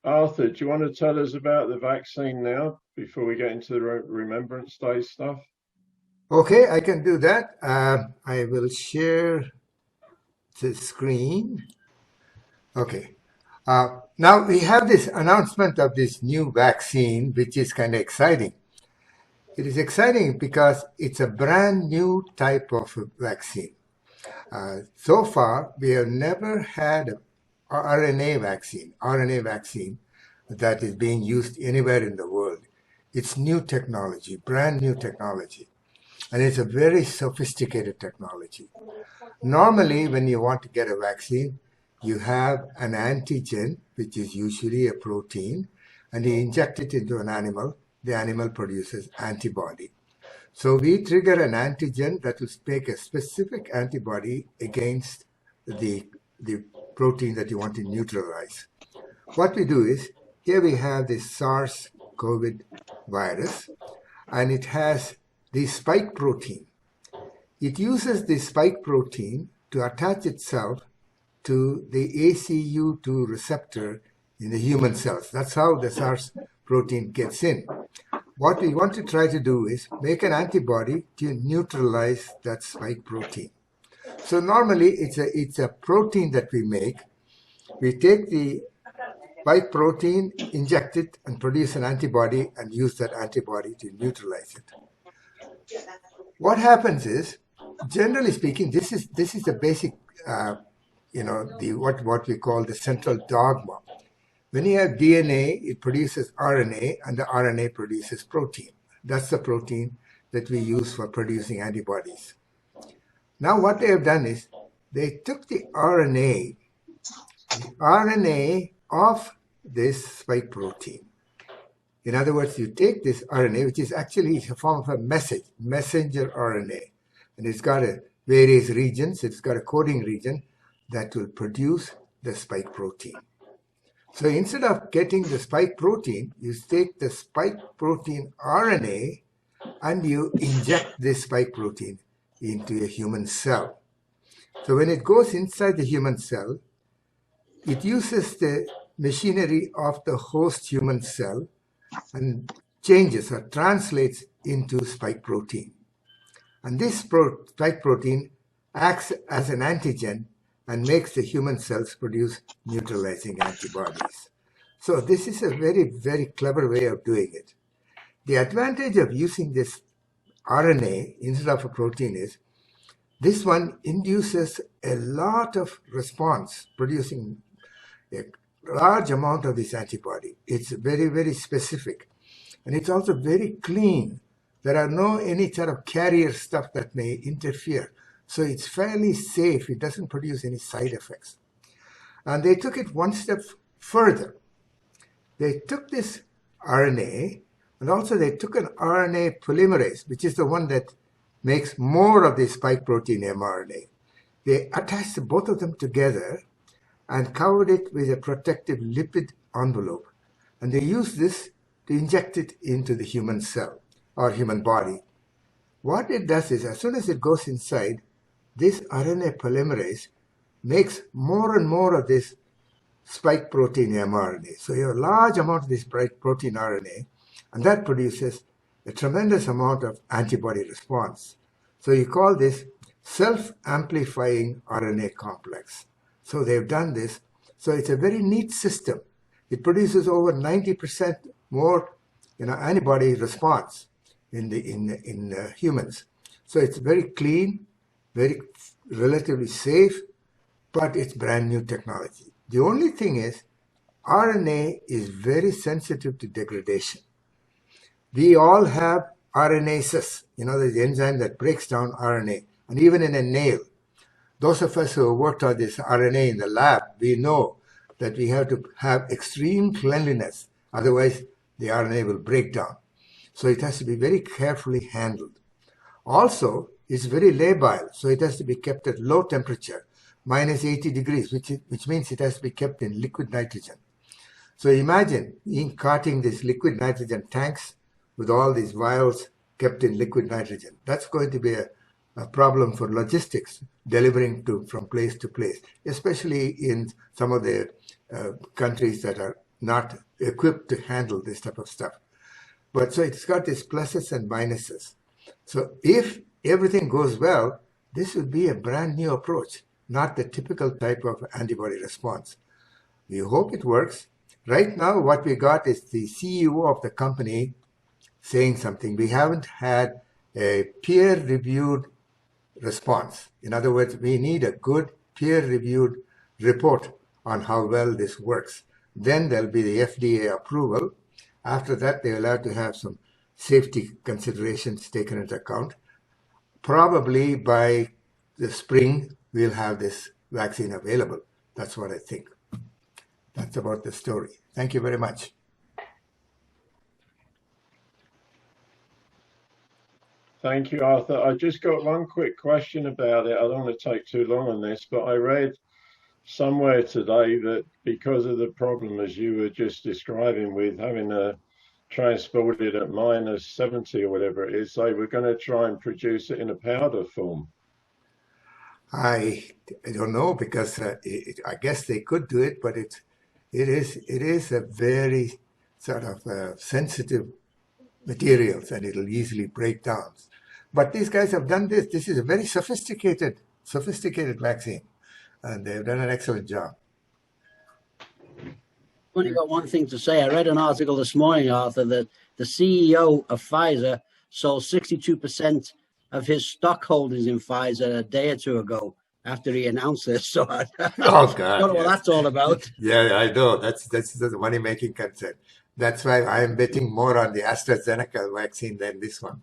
Arthur, do you want to tell us about the vaccine now before we get into the Remembrance Day stuff? Okay, I can do that. I will share the screen. Okay. Now we have this announcement of this new vaccine, which is kind of exciting. It is exciting because it's a brand new type of vaccine. So far, we have never had an RNA vaccine that is being used anywhere in the world. It's new technology, brand new technology, and it's a very sophisticated technology. Normally, when you want to get a vaccine, you have an antigen, which is usually a protein, and you inject it into an animal. The animal produces antibody. So we trigger an antigen that will make a specific antibody against the protein that you want to neutralize. What we do is, here we have this SARS COVID virus, and it has the spike protein. It uses the spike protein to attach itself to the ACU2 receptor in the human cells. That's how the SARS protein gets in. What we want to try to do is make an antibody to neutralize that spike protein. So normally it's a protein that we make. We take the spike protein, inject it, and produce an antibody and use that antibody to neutralize it. What happens is, generally speaking, this is the basic, what we call the central dogma. When you have DNA, it produces RNA, and the RNA produces protein. That's the protein that we use for producing antibodies. Now what they have done is, they took the RNA of this spike protein. In other words, you take this RNA, which is actually a form of a messenger RNA, and it's got various regions. It's got a coding region that will produce the spike protein. So instead of getting the spike protein, you take the spike protein RNA and you inject this spike protein into a human cell. So when it goes inside the human cell, it uses the machinery of the host human cell and changes or translates into spike protein. And this spike protein acts as an antigen and makes the human cells produce neutralizing antibodies. So this is a very, very clever way of doing it. The advantage of using this RNA instead of a protein is, this one induces a lot of response, producing a large amount of this antibody. It's very, very specific. And it's also very clean. There are no any sort of carrier stuff that may interfere. So it's fairly safe. It doesn't produce any side effects. And they took it one step further. They took this RNA, and also they took an RNA polymerase, which is the one that makes more of the spike protein mRNA. They attached both of them together and covered it with a protective lipid envelope. And they used this to inject it into the human cell or human body. What it does is, as soon as it goes inside, this RNA polymerase makes more and more of this spike protein mRNA. So you have a large amount of this spike protein RNA, and that produces a tremendous amount of antibody response. So you call this self-amplifying RNA complex. So they've done this. So it's a very neat system. It produces over 90% more antibody response in humans. So it's very clean, very relatively safe, but it's brand new technology. The only thing is, RNA is very sensitive to degradation. We all have RNases, the enzyme that breaks down RNA, and even in a nail. Those of us who have worked on this RNA in the lab, we know that we have to have extreme cleanliness, otherwise the RNA will break down. So it has to be very carefully handled. Also, it's very labile, so it has to be kept at low temperature, minus 80 degrees, which means it has to be kept in liquid nitrogen. So imagine carting these liquid nitrogen tanks with all these vials kept in liquid nitrogen. That's going to be a problem for logistics, delivering from place to place, especially in some of the countries that are not equipped to handle this type of stuff. But so it's got these pluses and minuses. So if everything goes well, this would be a brand new approach, not the typical type of antibody response. We hope it works. Right now, what we got is the CEO of the company saying something. We haven't had a peer-reviewed response. In other words, we need a good peer-reviewed report on how well this works. Then there'll be the FDA approval. After that, they're allowed to have some safety considerations taken into account. Probably by the spring, we'll have this vaccine available. That's what I think. That's about the story. Thank you very much. Thank you, Arthur. I just got one quick question about it. I don't want to take too long on this, but I read somewhere today that because of the problem, as you were just describing, with having to transport it at -70 or whatever it is, they were going to try and produce it in a powder form. I don't know, because I guess they could do it, but it is a very sort of sensitive materials, and it'll easily break down. But these guys have done this. This is a very sophisticated vaccine, and they've done an excellent job. Only got one thing to say. I read an article this morning, Arthur, that the CEO of Pfizer sold 62% of his stock holdings in Pfizer a day or two ago after he announced this. So I don't know what that's all about. Yeah, I know. That's the money-making concern. That's why I'm betting more on the AstraZeneca vaccine than this one.